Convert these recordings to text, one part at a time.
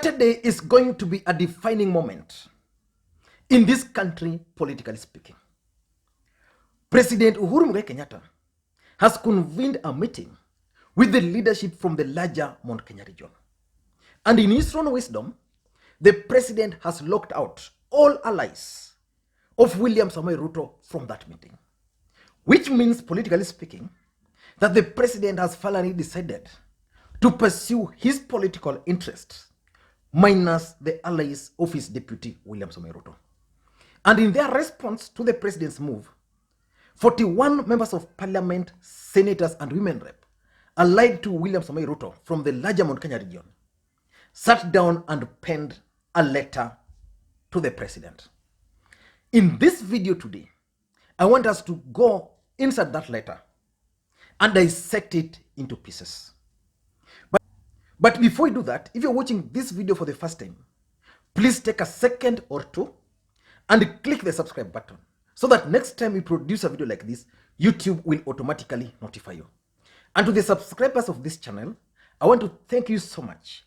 Saturday is going to be a defining moment in this country, politically speaking. President Uhuru Kenyatta has convened a meeting with the leadership from the larger Mount Kenya region. And in his own wisdom, the president has locked out all allies of William Ruto from that meeting. Which means, politically speaking, that the president has finally decided to pursue his political interests minus the allies of his deputy William Ruto. And in their response to the president's move, 41 members of parliament, senators, and women rep allied to William Ruto from the larger Mount Kenya region sat down and penned a letter to the president. In this video today, I want us to go inside that letter and dissect it into pieces. But before we do that, if you're watching this video for the first time, please take a second or two and click the subscribe button so that next time we produce a video like this, YouTube will automatically notify you. And to the subscribers of this channel, I want to thank you so much.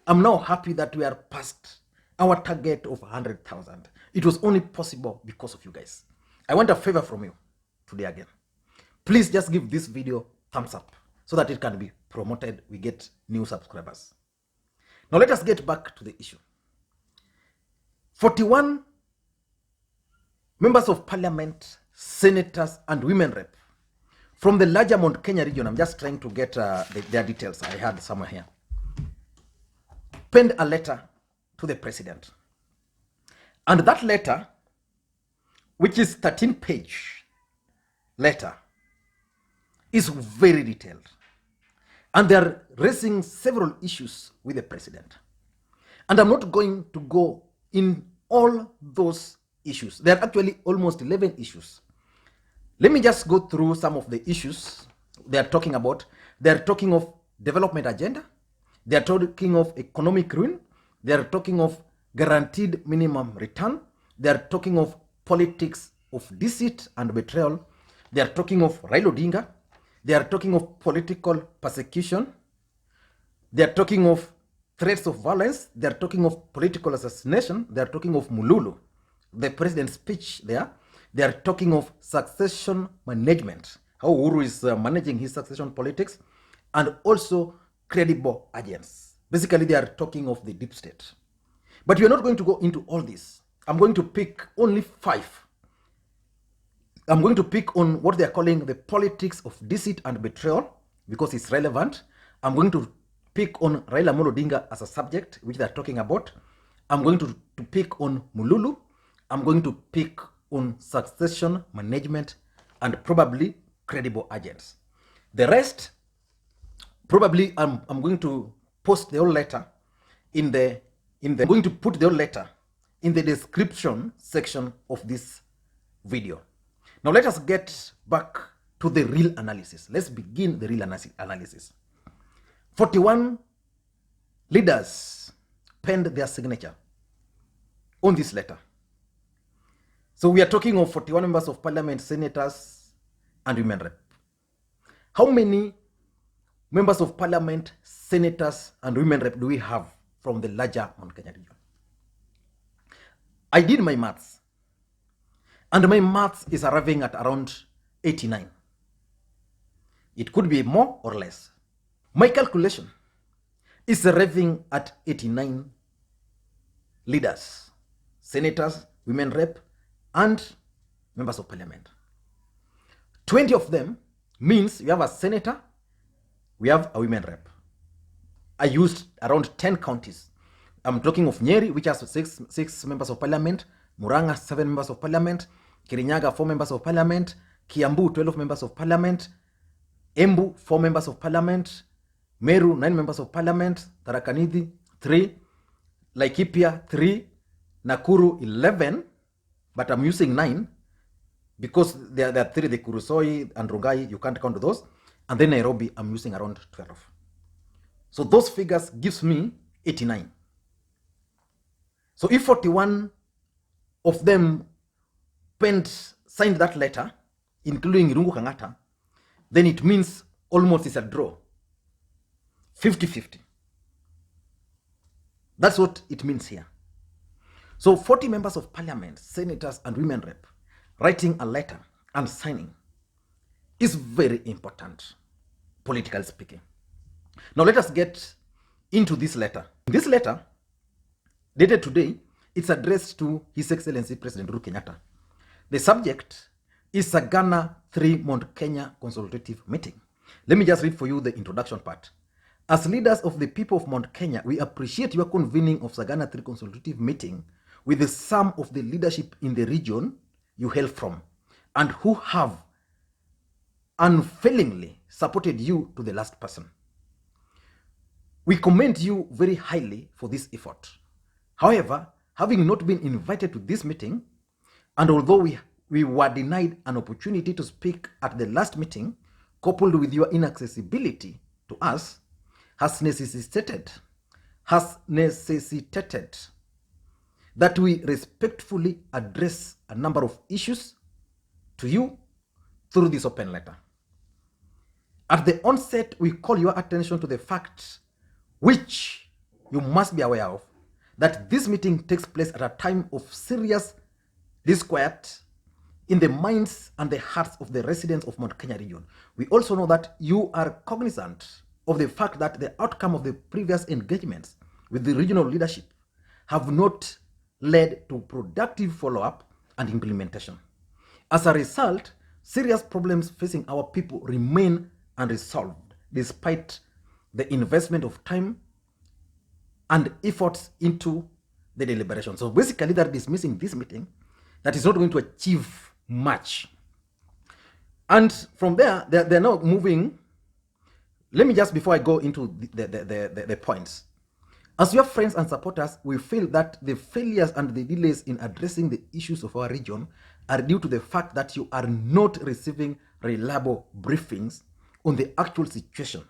I'm now happy that we are past our target of 100,000. It was only possible because of you guys. I want a favor from you today again. Please just give this video thumbs up so that it can be promoted. We get new subscribers. Now let us get back to the issue. 41 members of parliament, senators, and women rep from the larger Mount Kenya region, I'm just trying to get their details. I had somewhere here. Penned a letter to the president. And that letter, which is 13-page letter, is very detailed. And they are raising several issues with the president. And I'm not going to go in all those issues. There are actually almost 11 issues. Let me just go through some of the issues they are talking about. They are talking of development agenda. They are talking of economic ruin. They are talking of guaranteed minimum return. They are talking of politics of deceit and betrayal. They are talking of Railrodinga. They are talking of political persecution. They are talking of threats of violence. They are talking of political assassination. They are talking of Mululu, the president's speech there. They are talking of succession management, how Uhuru is managing his succession politics, and also credible agents. Basically, they are talking of the deep state. But we are not going to go into all this. I'm going to pick only 5. I'm going to pick on what they are calling the politics of deceit and betrayal because it's relevant. I'm going to pick on Railrodinga as a subject, which they're talking about. I'm going to pick on Mululu. I'm going to pick on succession management and probably credible agents. The rest, probably I'm going to post the whole letter I'm going to put the whole letter in the description section of this video. Now let us get back to the real analysis. Let's begin the real analysis. 41 leaders penned their signature on this letter. So we are talking of 41 members of parliament, senators, and women rep. How many members of parliament, senators, and women rep do we have from the larger Mount Kenya region? I did my maths. And my maths is arriving at around 89. It could be more or less. My calculation is arriving at 89 leaders, senators, women rep, and members of parliament. 20 of them means we have a senator, we have a women rep. I used around 10 counties. I'm talking of Nyeri, which has 6 members of parliament, Muranga, 7 members of parliament, Kirinyaga, 4 members of parliament, Kiambu, 12 members of parliament, Embu, 4 members of parliament, Meru, 9 members of parliament, Tharaka Nithi, 3, Laikipia, 3, Nakuru, 11, but I'm using 9 because there are 3, the Kurusoi and Rongai, you can't count those. And then Nairobi, I'm using around 12. So those figures gives me 89. So if 41 of them signed that letter, including Ruto Kenyatta, then it means almost it's a draw. 50-50. That's what it means here. So 40 members of parliament, senators, and women rep writing a letter and signing is very important, politically speaking. Now let us get into this letter. This letter, dated today, it's addressed to His Excellency President Uhuru Kenyatta. The subject is Sagana 3 Mount Kenya Consultative Meeting. Let me just read for you the introduction part. As leaders of the people of Mount Kenya, we appreciate your convening of Sagana 3 Consultative Meeting with the sum of the leadership in the region you hail from and who have unfailingly supported you to the last person. We commend you very highly for this effort. However, having not been invited to this meeting, and although we were denied an opportunity to speak at the last meeting, coupled with your inaccessibility to us, has necessitated that we respectfully address a number of issues to you through this open letter. At the onset, we call your attention to the fact, which you must be aware of, that this meeting takes place at a time of serious disquiet in the minds and the hearts of the residents of Mount Kenya region. We also know that you are cognizant of the fact that the outcome of the previous engagements with the regional leadership have not led to productive follow-up and implementation. As a result, serious problems facing our people remain unresolved despite the investment of time and efforts into the deliberation. So basically, they're dismissing this meeting that is not going to achieve much. And from there, they're now moving. Let me just, before I go into the points, as your friends and supporters, we feel that the failures and the delays in addressing the issues of our region are due to the fact that you are not receiving reliable briefings on the actual situation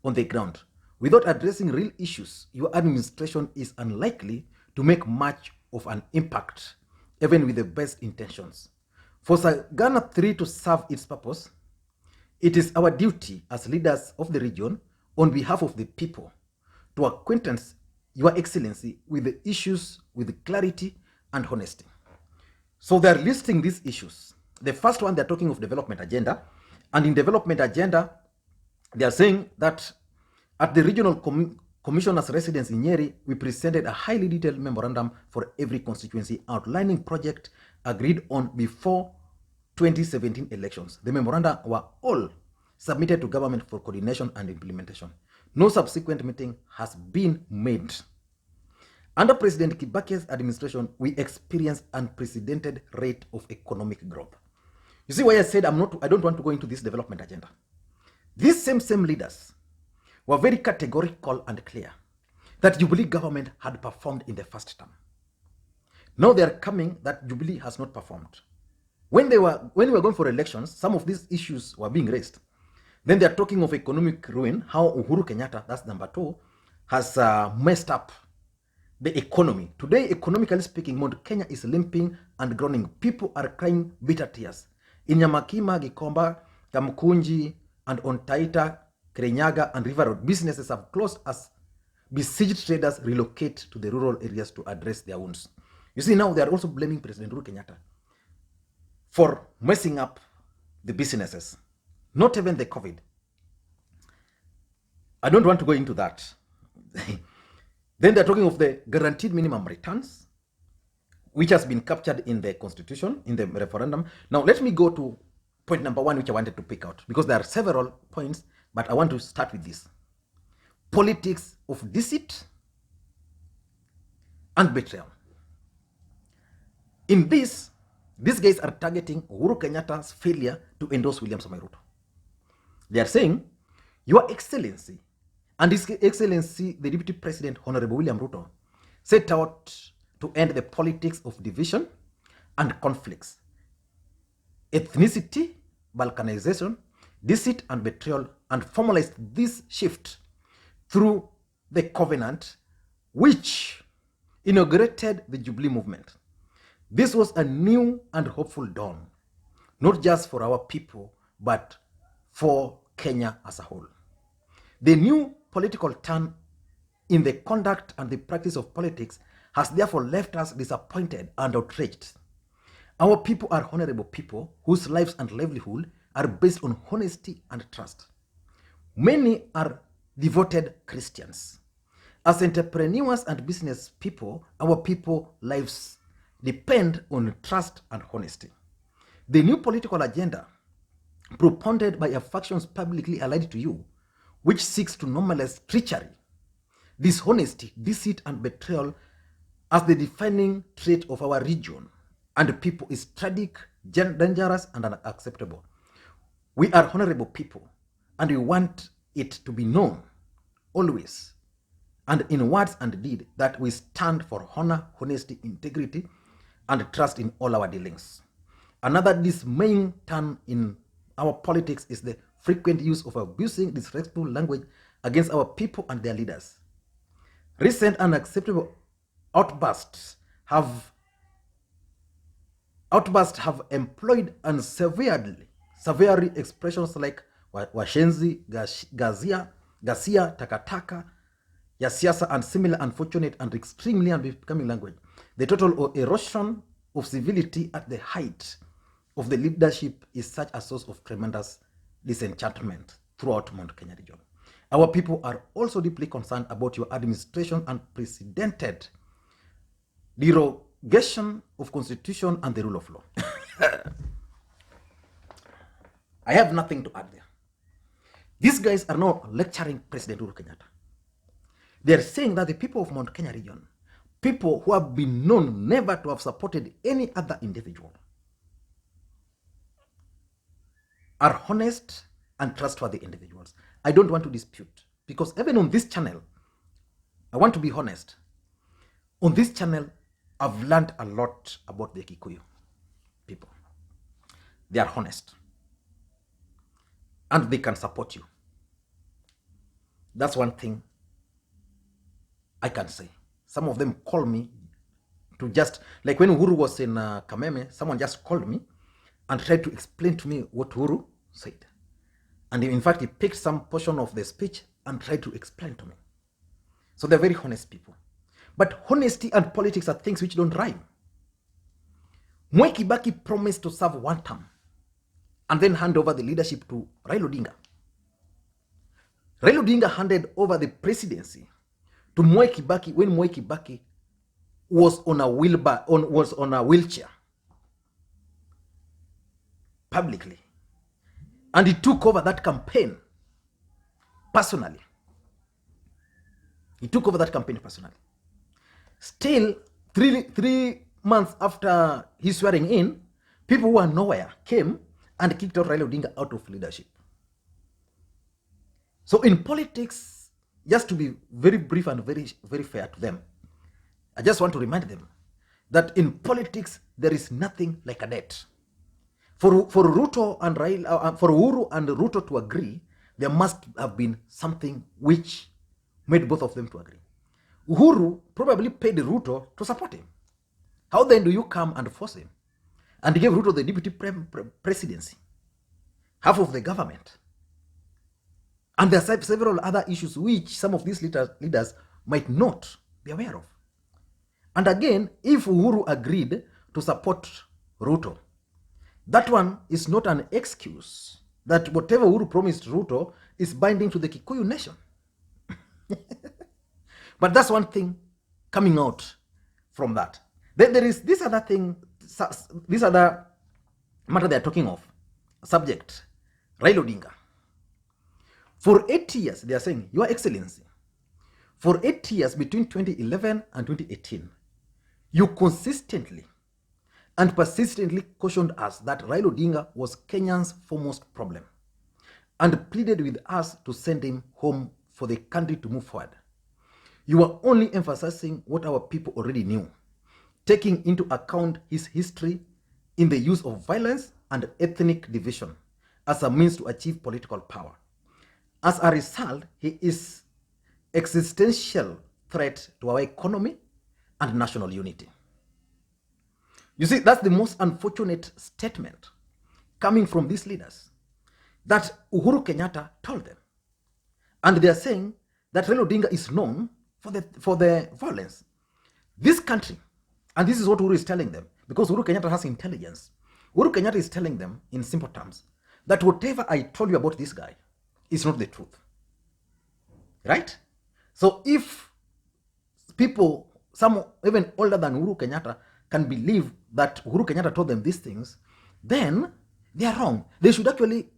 on the ground. Without addressing real issues, your administration is unlikely to make much of an impact, even with the best intentions. For Sagana 3 to serve its purpose, it is our duty as leaders of the region, on behalf of the people, to acquaintance Your Excellency with the issues with clarity and honesty. So they're listing these issues. The first one, they're talking of development agenda. And in development agenda, they are saying that at the regional commissioner's residence in Nyeri, we presented a highly detailed memorandum for every constituency outlining project agreed on before 2017 elections. The memoranda were all submitted to government for coordination and implementation. No subsequent meeting has been made. Under President Kibaki's administration, we experienced unprecedented rate of economic growth. You see why I said I don't want to go into this development agenda. These same leaders were very categorical and clear that Jubilee government had performed in the first term. Now they are coming that Jubilee has not performed. When we were going for elections, some of these issues were being raised. Then they are talking of economic ruin, how Uhuru Kenyatta, that's number 2, has messed up the economy. Today, economically speaking, Mount Kenya is limping and groaning. People are crying bitter tears. In Nyamakima, Gikomba, Kamkunji, and Ontaita, Kirinyaga, and River Road, businesses have closed as besieged traders relocate to the rural areas to address their wounds. You see, now they are also blaming President Uhuru Kenyatta for messing up the businesses, not even the COVID. I don't want to go into that. Then they're talking of the guaranteed minimum returns, which has been captured in the constitution, in the referendum. Now, let me go to point number 1, which I wanted to pick out, because there are several points, but I want to start with this. Politics of deceit and betrayal. In this, these guys are targeting Uhuru Kenyatta's failure to endorse William Ruto. They are saying, Your Excellency, and His Excellency, the Deputy President, Honorable William Ruto, set out to end the politics of division and conflicts, ethnicity, balkanization, deceit and betrayal, and formalized this shift through the covenant which inaugurated the Jubilee movement. This was a new and hopeful dawn, not just for our people, but for Kenya as a whole. The new political turn in the conduct and the practice of politics has therefore left us disappointed and outraged. Our people are honorable people whose lives and livelihood are based on honesty and trust. Many are devoted Christians. As entrepreneurs and business people, our people lives depend on trust and honesty. The new political agenda propounded by a factions publicly allied to you, which seeks to normalize treachery, dishonesty, deceit, and betrayal as the defining trait of our region and people is tragic, dangerous, and unacceptable. We are honorable people, and we want it to be known always, and in words and deed, that we stand for honor, honesty, integrity, and trust in all our dealings. Another dismaying turn in our politics is the frequent use of abusing disrespectful language against our people and their leaders. Recent unacceptable outbursts have employed and severely expressions like washenzi, gazia, takataka, ya siasa, and similar unfortunate and extremely unbecoming language. The total erosion of civility at the height of the leadership is such a source of tremendous disenchantment throughout Mount Kenya region. Our people are also deeply concerned about your administration and unprecedented derogation of constitution and the rule of law. I have nothing to add there. These guys are now lecturing President Uhuru Kenyatta. They are saying that the people of Mount Kenya region, people who have been known never to have supported any other individual, are honest and trustworthy individuals. I don't want to dispute, because even on this channel, I want to be honest. On this channel, I've learned a lot about the Kikuyu people. They are honest. And they can support you. That's one thing I can say. Some of them call me to just, like when Uhuru was in Kameme, someone just called me and tried to explain to me what Uhuru said. And in fact, he picked some portion of the speech and tried to explain to me. So they're very honest people. But honesty and politics are things which don't rhyme. Mwai Kibaki promised to serve one term and then hand over the leadership to Railrodinga. Railrodinga handed over the presidency to Mwai Kibaki when Mwai Kibaki was on a wheelchair publicly. And he took over that campaign personally. Still, three months after his swearing in, people who are nowhere came and kicked out Raila Odinga out of leadership. So in politics, just to be very brief and very fair to them, I just want to remind them that in politics, there is nothing like a debt. For Ruto and for Uhuru and Ruto to agree, there must have been something which made both of them to agree. Uhuru probably paid Ruto to support him. How then do you come and force him and give Ruto the deputy presidency, half of the government? And there are several other issues which some of these leaders might not be aware of. And again, if Uhuru agreed to support Ruto, that one is not an excuse that whatever Uhuru promised Ruto is binding to the Kikuyu nation. But that's one thing coming out from that. Then there is this other thing, this other matter they're talking of, subject, Railrodinga. For 8 years, they are saying, Your Excellency, for 8 years between 2011 and 2018, you consistently and persistently cautioned us that Raila Odinga was Kenya's foremost problem and pleaded with us to send him home for the country to move forward. You were only emphasizing what our people already knew, taking into account his history in the use of violence and ethnic division as a means to achieve political power. As a result, he is existential threat to our economy and national unity. You see, that's the most unfortunate statement coming from these leaders that Uhuru Kenyatta told them. And they are saying that Raila Odinga is known for the violence. This country, and this is what Uhuru is telling them, because Uhuru Kenyatta has intelligence. Uhuru Kenyatta is telling them in simple terms that whatever I told you about this guy is not the truth. Right? So if people, some even older than Uhuru Kenyatta, can believe that Uhuru Kenyatta told them these things, then they are wrong. They should actually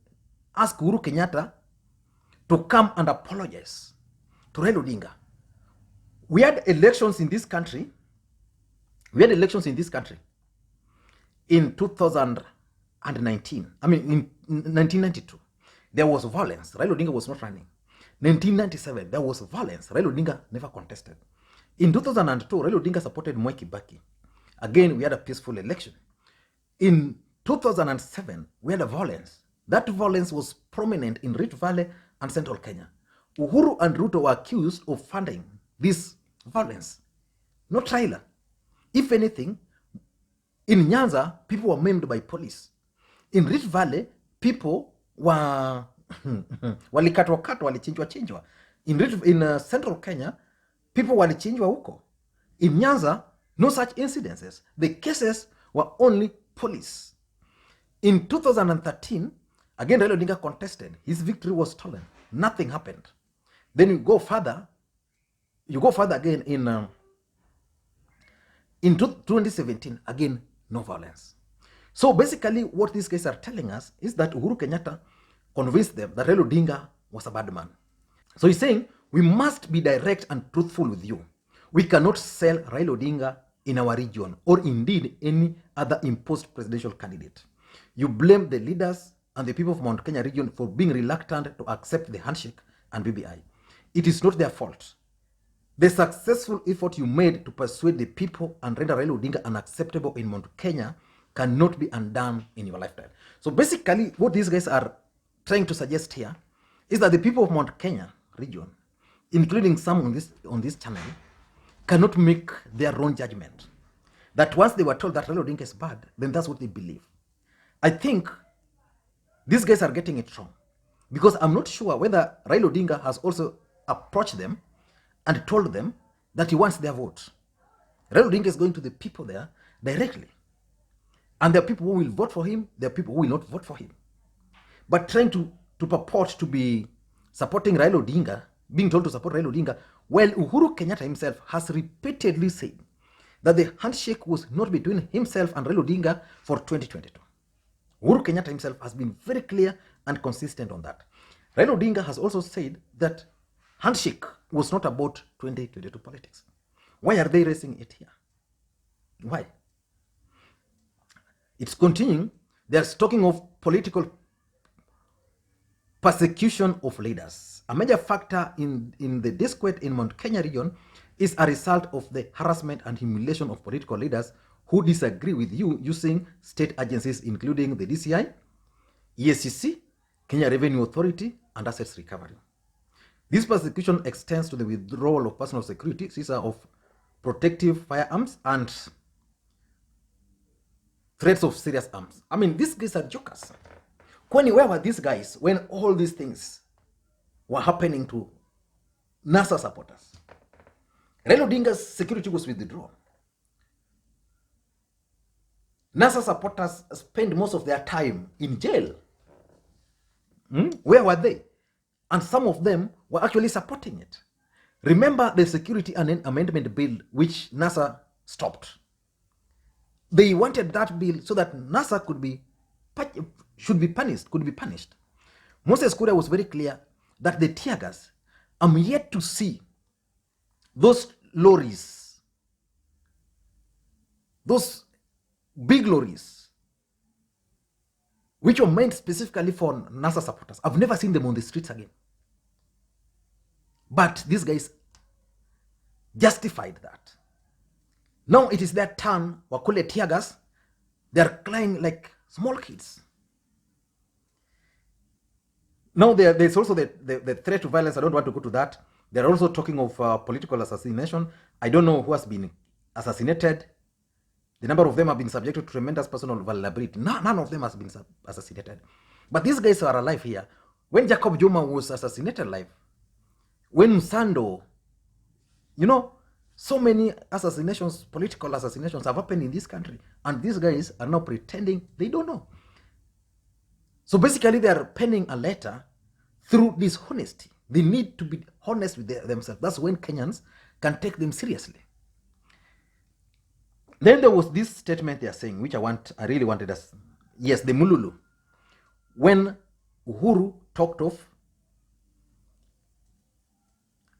ask Uhuru Kenyatta to come and apologize to Railrodinga. We had elections in this country. In 2019. I mean, in 1992, there was violence. Railrodinga was not running. 1997, there was violence. Railrodinga never contested. In 2002, Railrodinga supported Mwai Kibaki. Again, we had a peaceful election. In 2007, we had a violence. That violence was prominent in Rift Valley and Central Kenya. Uhuru and Ruto were accused of funding this violence, not Raila. If anything, in Nyanza, people were maimed by police. In Rift Valley, people were walikatwa, walichinjwa. In Central Kenya, people walichinjwa huko. In Nyanza, no such incidences. The cases were only police. In 2013, again, Raila Odinga contested. His victory was stolen. Nothing happened. Then you go further again in 2017, again, no violence. So basically, what these guys are telling us is that Uhuru Kenyatta convinced them that Raila Odinga was a bad man. So he's saying, we must be direct and truthful with you. We cannot sell Raila Odinga in our region, or indeed any other imposed presidential candidate. You blame the leaders and the people of Mount Kenya region for being reluctant to accept the handshake and BBI. It is not their fault. The successful effort you made to persuade the people and render Raila Odinga unacceptable in Mount Kenya cannot be undone in your lifetime. So basically, what these guys are trying to suggest here is that the people of Mount Kenya region, including some on this channel, cannot make their own judgment. That once they were told that Raila Odinga is bad, then that's what they believe. I think these guys are getting it wrong, because I'm not sure whether Raila Odinga has also approached them and told them that he wants their vote. Raila Odinga is going to the people there directly. And there are people who will vote for him, there are people who will not vote for him. But trying to purport to be supporting Raila Odinga, being told to support Raila Odinga, while Uhuru Kenyatta himself has repeatedly said that the handshake was not between himself and Raila Odinga for 2022. Uhuru Kenyatta himself has been very clear and consistent on that. Raila Odinga has also said that handshake was not about 2022 politics. Why are they raising it here? Why? It's continuing. They're talking of political persecution of leaders. A major factor in the disquiet in Mount Kenya region is a result of the harassment and humiliation of political leaders who disagree with you using state agencies including the DCI, EACC, Kenya Revenue Authority, and Assets Recovery. This persecution extends to the withdrawal of personal security, seizure of protective firearms, and threats of serious arms. I mean, these guys are jokers. Kwani, where were these guys when all these things were happening to NASA supporters? Raila Odinga's security was withdrawn. NASA supporters spend most of their time in jail. Where were they? And some of them were actually supporting it. Remember the Security Amendment Bill, which NASA stopped. They wanted that bill so that NASA could be punished. Moses Kuria was very clear that the tear gas, I'm yet to see those lorries, those big lorries, which were meant specifically for NASA supporters. I've never seen them on the streets again. But these guys justified that. Now it is their turn, wakule tear gas. They're crying like small kids. Now there's also the threat to violence. I don't want to go to that. They're also talking of political assassination. I don't know who has been assassinated. The number of them have been subjected to tremendous personal vulnerability. None of them has been assassinated. But these guys are alive here. When Jacob Juma was assassinated alive, when Sando You know, so many assassinations, political assassinations have happened in this country, and these guys are now pretending they don't know. So basically, they are penning a letter through dishonesty. They need to be honest with themselves. That's when Kenyans can take them seriously. Then there was this statement they are saying, which I really wanted us. Yes, the Mululu. When Uhuru talked of,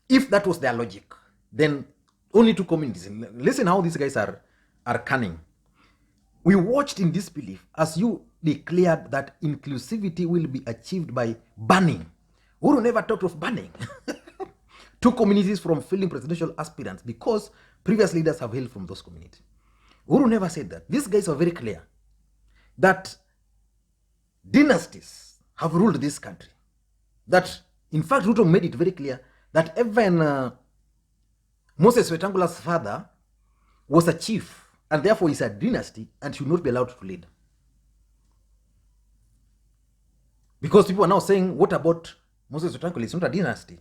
if that was their logic, then only two communities. Listen how these guys are cunning. We watched in disbelief as you declared that inclusivity will be achieved by banning. Uhuru never talked of banning two communities from filling presidential aspirants because previous leaders have hailed from those communities. Uhuru never said that. These guys are very clear that dynasties have ruled this country. That, in fact, Ruto made it very clear that even Moses Wetangula's father was a chief, and therefore is a dynasty and should not be allowed to lead. Because people are now saying, what about Moses Wetangula? It's not a dynasty.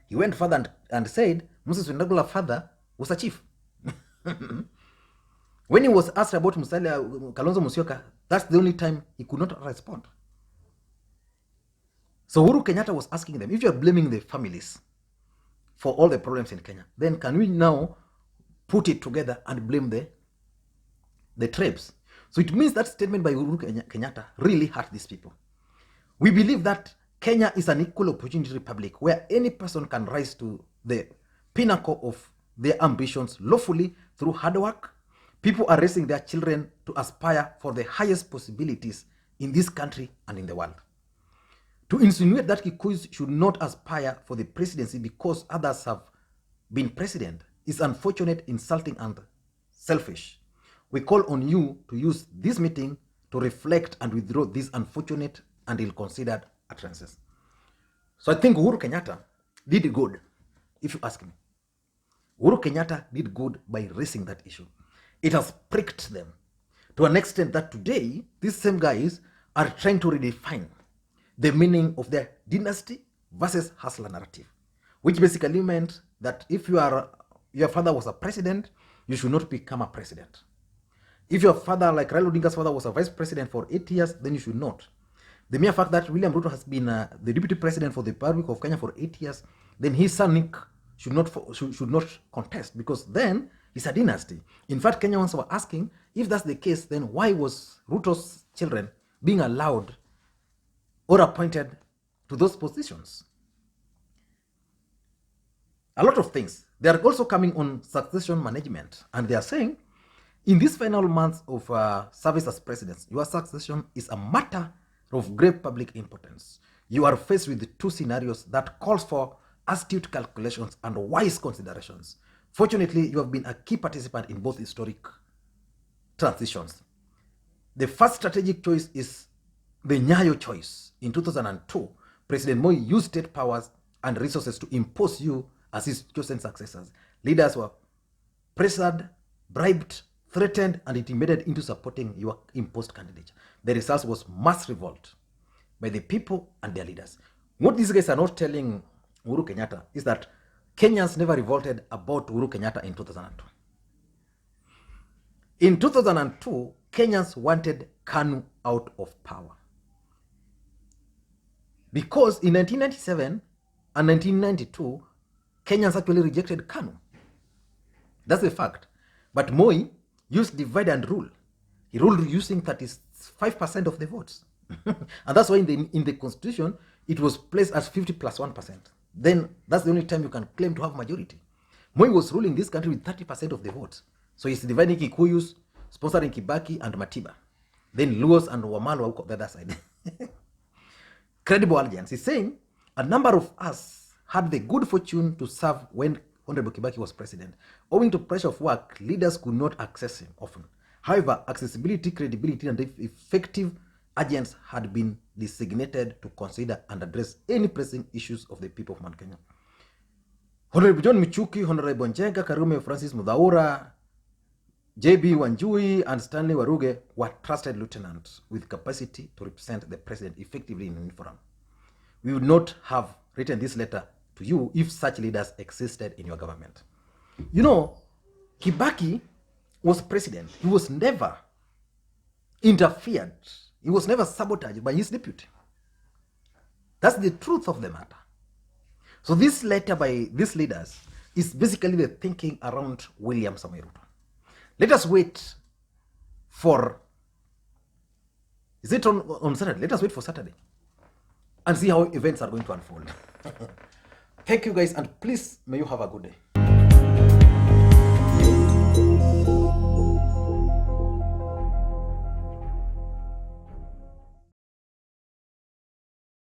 He went further and said Moses Wetangula's father was a chief. When he was asked about Kalonzo Musyoka, that's the only time he could not respond. So Uhuru Kenyatta was asking them, if you're blaming the families for all the problems in Kenya, then can we now put it together and blame the tribes? So it means that statement by Uhuru Kenyatta really hurt these people. We believe that Kenya is an equal opportunity republic where any person can rise to the pinnacle of their ambitions lawfully through hard work. People are raising their children to aspire for the highest possibilities in this country and in the world. To insinuate that Kikuyus should not aspire for the presidency because others have been president is unfortunate, insulting, and selfish. We call on you to use this meeting to reflect and withdraw these unfortunate and ill-considered utterances. So I think Uhuru Kenyatta did good, if you ask me. Uhuru Kenyatta did good by raising that issue. It has pricked them to an extent that today, these same guys are trying to redefine the meaning of their dynasty versus hustler narrative, which basically meant that if your father was a president, you should not become a president. If your father, like Railrodinga's father, was a vice president for 8 years, then you should not. The mere fact that William Ruto has been the deputy president for the Republic of Kenya for 8 years, then his son Nick should not contest, because then it's a dynasty. In fact, Kenyans were asking, if that's the case, then why was Ruto's children being allowed or appointed to those positions? A lot of things. They are also coming on succession management, and they are saying, in these final months of service as president, your succession is a matter of great public importance. You are faced with two scenarios that calls for astute calculations and wise considerations. Fortunately, you have been a key participant in both historic transitions. The first strategic choice is the Nyayo choice. In 2002, President Moi used state powers and resources to impose you as his chosen successors. Leaders were pressured, bribed, threatened, and intimidated into supporting your imposed candidate. The result was mass revolt by the people and their leaders. What these guys are not telling Uhuru Kenyatta is that Kenyans never revolted about Uhuru Kenyatta in 2002. In 2002, Kenyans wanted KANU out of power. Because in 1997 and 1992, Kenyans actually rejected KANU. That's a fact. But Moi used divide and rule. He ruled using 35% of the votes. And that's why in the constitution, it was placed as 50 plus 1%. Then that's the only time you can claim to have majority. Moi was ruling this country with 30% of the votes. So he's dividing Kikuyus, sponsoring Kibaki and Matiba. Then Luos and Wamalo on the other side. Credible alliance. He's saying a number of us had the good fortune to serve when Honorable Kibaki was president. Owing to pressure of work, leaders could not access him often. However, accessibility, credibility, and effective agents had been designated to consider and address any pressing issues of the people of Mount Kenya. Honorable John Michuki, Honorable Njenga, Karume Francis Mudhaura, J.B. Wanjui, and Stanley Waruge were trusted lieutenants with capacity to represent the president effectively in any forum. We would not have written this letter to you if such leaders existed in your government. You know, Kibaki was president. He was never interfered. He was never sabotaged by his deputy. That's the truth of the matter. So this letter by these leaders is basically the thinking around William Samoei Ruto. Let us wait for, is it on Saturday? Let us wait for Saturday and see how events are going to unfold. Thank you guys, and please may you have a good day.